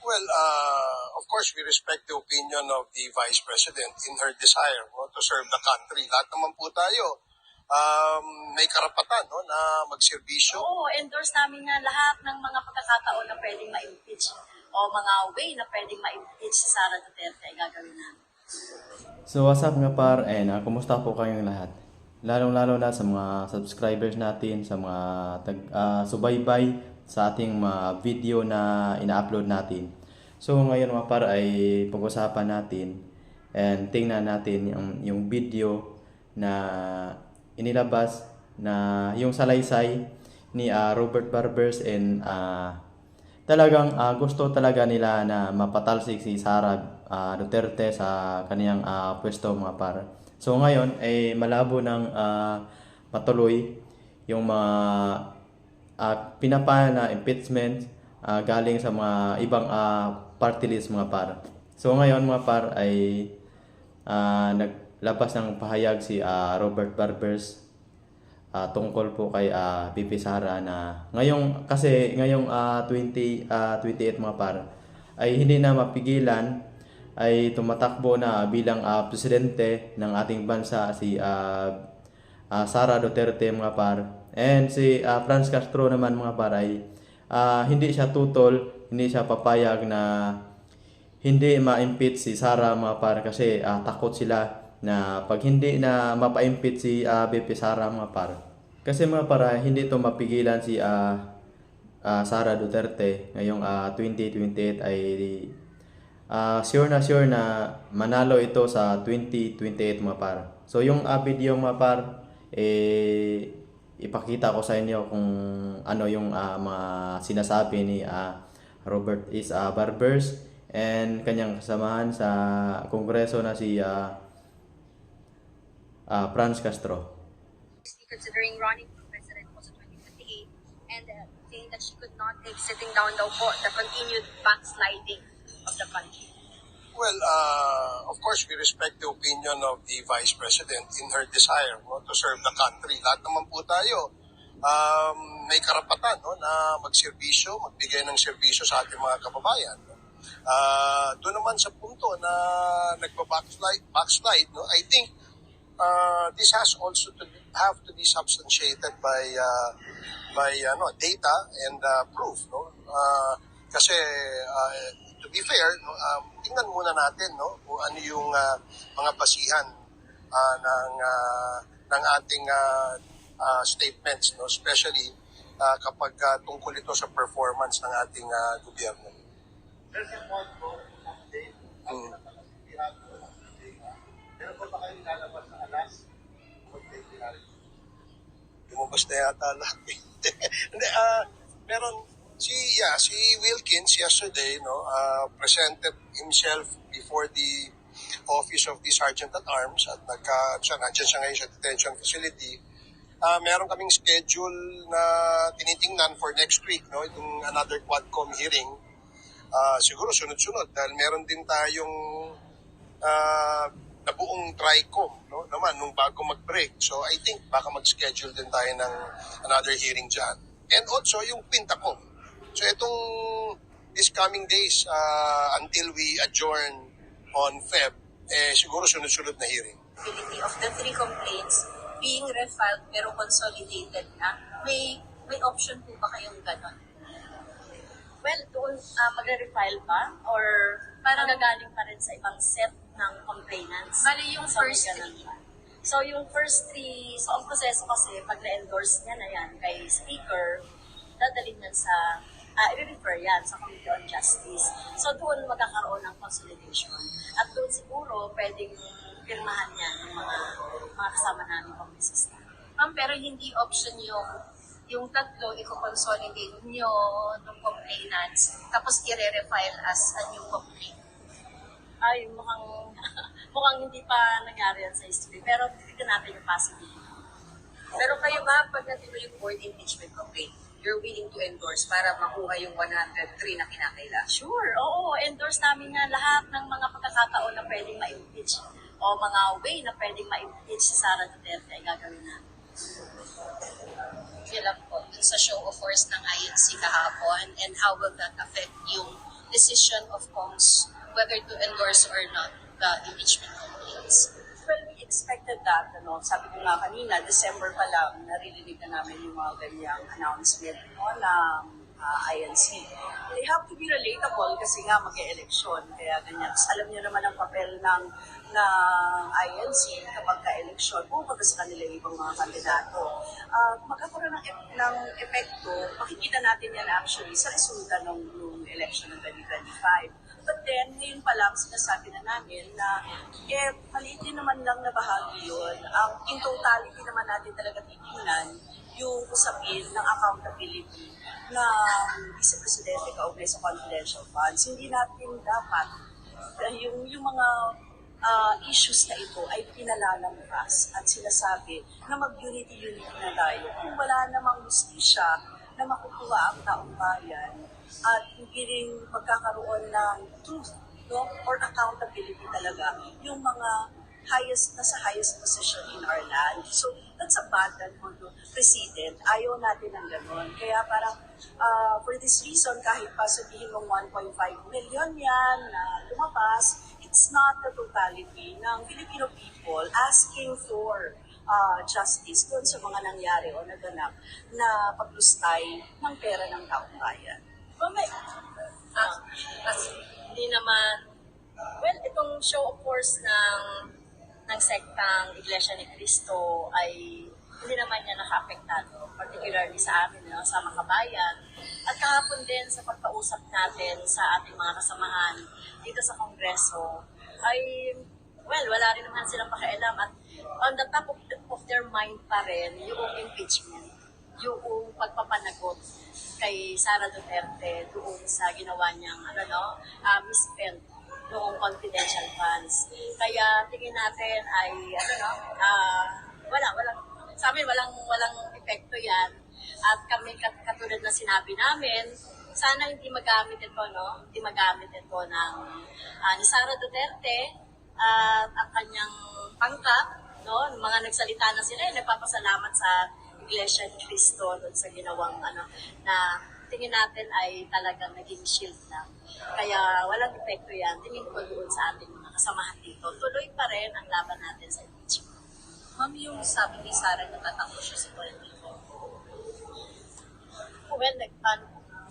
Well, of course, we respect the opinion of the Vice President in her desire to serve the country. Lahat naman po tayo may karapatan na magserbisyo. Oo, endorse namin nga lahat ng mga pagkakataon na pwedeng ma-impeach o mga way na pwedeng ma-impeach si Sara Duterte ay gagawin namin. So what's up nga par, and kumusta po kayong lahat? Lalong-lalo na sa mga subscribers natin, sa mga subaybay sa ating mga video na ina-upload natin. So ngayon mga par ay pag-usapan natin and tingnan natin yung video na inilabas na yung salaysay ni Robert Barbers, and talagang gusto talaga nila na mapatalsik si Sara Duterte sa kaniyang pwesto mga par. So ngayon ay malabo ng patuloy yung mga pinapana na impeachment galing sa mga ibang party list mga par. So ngayon mga par ay naglabas ng pahayag si Robert Barbers tungkol po kay VP Sara na ngayong 2028 mga par ay hindi na mapigilan, ay tumatakbo na bilang presidente ng ating bansa si Sara Duterte mga par. And si Franz Castro naman mga par ay hindi siya tutol, hindi siya papayag na hindi ma-impeach si Sara mga par, kasi takot sila na pag hindi na mapa-impeach si VP Sara mga par, kasi mga par hindi ito mapigilan si Sara Duterte ngayong 2028 ay sure na manalo ito sa 2028 mga par. So yung video mga par ipakita ko sa inyo kung ano yung mga sinasabi ni Robert Barbers and kanyang kasamahan sa Kongreso na si Franz Castro. Considering running for president also 2028 and saying that she could not take sitting down daw po the continued backsliding of the country. Well, of course, we respect the opinion of the Vice President in her desire to serve the country. Lahat naman po tayo may karapatan na magserbisyo, magbigay ng serbisyo sa ating mga kababayan. Doon naman sa punto na backslide, I think this has also to have to be substantiated by data and proof, kasi to be fair, tingnan muna natin kung ano yung mga basihan ng ating statements, especially kapag tungkol ito sa performance ng ating gobyerno. Lumabas na yata lahat. Meron si Wilkins yesterday presented himself before the office of the Sergeant at Arms at nandiyan siya ngayon sa detention facility. Meron kaming schedule na tinitingnan for next week, itong another Quadcom hearing. Siguro sunod-sunod dahil meron din tayong nabuong TRICOM naman nung bago mag-break. So I think baka mag-schedule din tayo ng another hearing dyan. And also yung Quintacom. So itong this coming days until we adjourn on Feb, siguro sunod-sunod na hearing. Of the 3 complaints being refiled pero consolidated na, may option po ba kayong ganon? Well, doon magre-refile pa or parang gagaling pa rin sa ibang set ng complainants? Bali yung first 3. So yung first 3, so ang proseso kasi pag na-endorse niya na yan kay Speaker, dadalhin yan sa, i-refer yan sa Committee on Justice. So doon magkakaroon ng consolidation. At doon siguro pwedeng pirmahan yan ng mga kasama namin kongresista. Pero hindi option yung tatlo, i-consolidate nyo ng complainants, tapos i-refile as a new complaint. Ay, mukhang hindi pa nangyari yan sa history. Pero tignan natin yung possibility. Pero kayo ba, pag natin yung board impeachment complaint, you're willing to endorse para makuha yung 103 na kinakailangan? Sure, oo. Endorse namin nga lahat ng mga pagkakataon na pwedeng ma-impeach o mga way na pwedeng ma-impeach si Sara Duterte ay gagawin namin. Feel up po sa show of force ng INC kahapon, and how will that affect yung decision of Congs whether to endorse or not the impeachment complaints? Well, we expected that. Sabi ko nga kanina, December pa lang, naririnig na namin yung mga ganyang announcement ng INC. They have to be relatable kasi nga mag-e-election. Kaya ganyan. Alam niyo naman ang papel ng INC kapag ka-election, pupunta sa kanila yung ibang mga kandidato. Magkakaroon ng epekto, makikita natin yan actually sa resulta ng election ng 2025. But then, ngayon pa lang sinasabi na namin na maliit din naman lang na bahagi yun. In totality naman natin talaga titingnan yung usapin ng accountability ng Vice Presidente kaugnay sa confidential funds. Hindi natin dapat yung mga issues na ito ay pinalalampas at sinasabi na mag-unity-unity na tayo. Kung wala namang justisya na makukuha ang taong bayan at hindi rin magkakaroon ng truth, no, or accountability talaga yung mga nasa highest position in our land. So, that's a battle for the president. Ayaw natin ng gano'n. Kaya parang, for this reason, kahit pa sabihin mong 1.5 million yan na lumabas, it's not the totality ng Filipino people asking for justice doon sa mga nangyari o naganap na paglustay ng pera ng taong bayan. Kasi hindi naman, well, itong show of force ng sektang Iglesia ni Cristo ay hindi naman niya naka-apektado, particularly sa amin, sa makabayan. At kahapon din sa pagkausap natin sa ating mga kasamahan dito sa Kongreso, ay, well, wala rin naman silang pakialam at on the top of their mind pa rin yung impeachment, yung pagpapanagot kay Sara Duterte doon sa ginawa niyang misspent noong confidential funds. Kaya tingin natin ay sa amin walang epekto yan. At kami katulad na sinabi namin, sana hindi magamit ito, Hindi magamit ito ng ni Sara Duterte at ang kanyang pangkat, mga nagsalita na sila, nagpapasalamat sa Iglesia ni Cristo doon sa ginawang na tingin natin ay talagang naging shield lang. Kaya walang epekto yan. Tingin ko doon sa ating mga kasamahan dito. Tuloy pa rin ang laban natin sa impeachment. Ma'am, yung sabi ni Sara na tatakbo siya sa politiko. Well,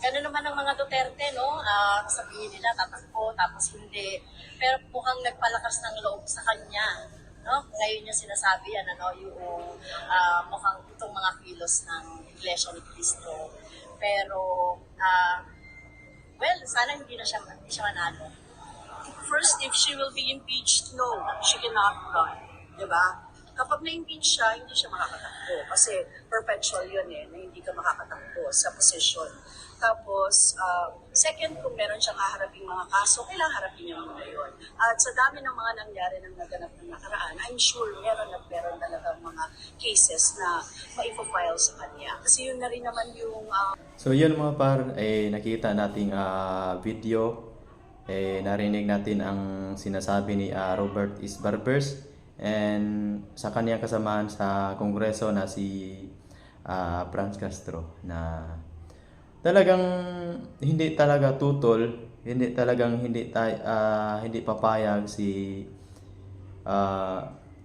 gano'n naman ang mga Duterte, sabihin nila tatakbo, tapos hindi. Pero mukhang nagpalakas ng loob sa kanya. Ngayon niya sinasabi yan, yung mukhang itong mga kilos ng Iglesia ni Cristo. Pero, well, sana hindi siya manalo. First, if she will be impeached, no, she cannot run. Diba? Kapag na-impeach siya, hindi siya makakatakbo. Kasi perpetual yun na hindi ka makakatakbo sa position. Tapos, second, kung meron siyang haharaping mga kaso, kailangan harapin niya muna yun. At sa dami ng mga nangyari ng naganap ng nakaraan, I'm sure meron talaga mga cases na maipofile sa kanya. Kasi yun na rin naman yung... So yun mga par, nakita nating video, narinig natin ang sinasabi ni Robert Isbarbers and sa kanyang kasamahan sa Kongreso na si Franz Castro na talagang hindi talaga tutol, hindi papayag si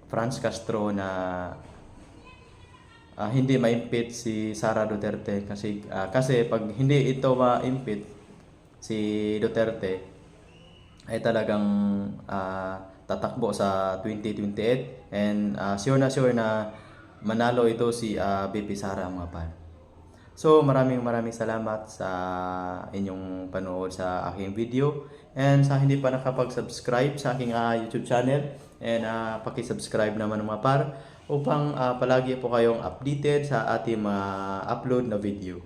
Franz Castro na hindi ma-impeach si Sara Duterte kasi pag hindi ito ma-impeach si Duterte ay talagang tatakbo sa 2028 and sure na manalo ito si BP Sara mga par. So maraming salamat sa inyong panood sa aking video and sa hindi pa nakapag-subscribe sa aking YouTube channel and paki-subscribe naman mga par upang palagi po kayong updated sa ating mga upload na video.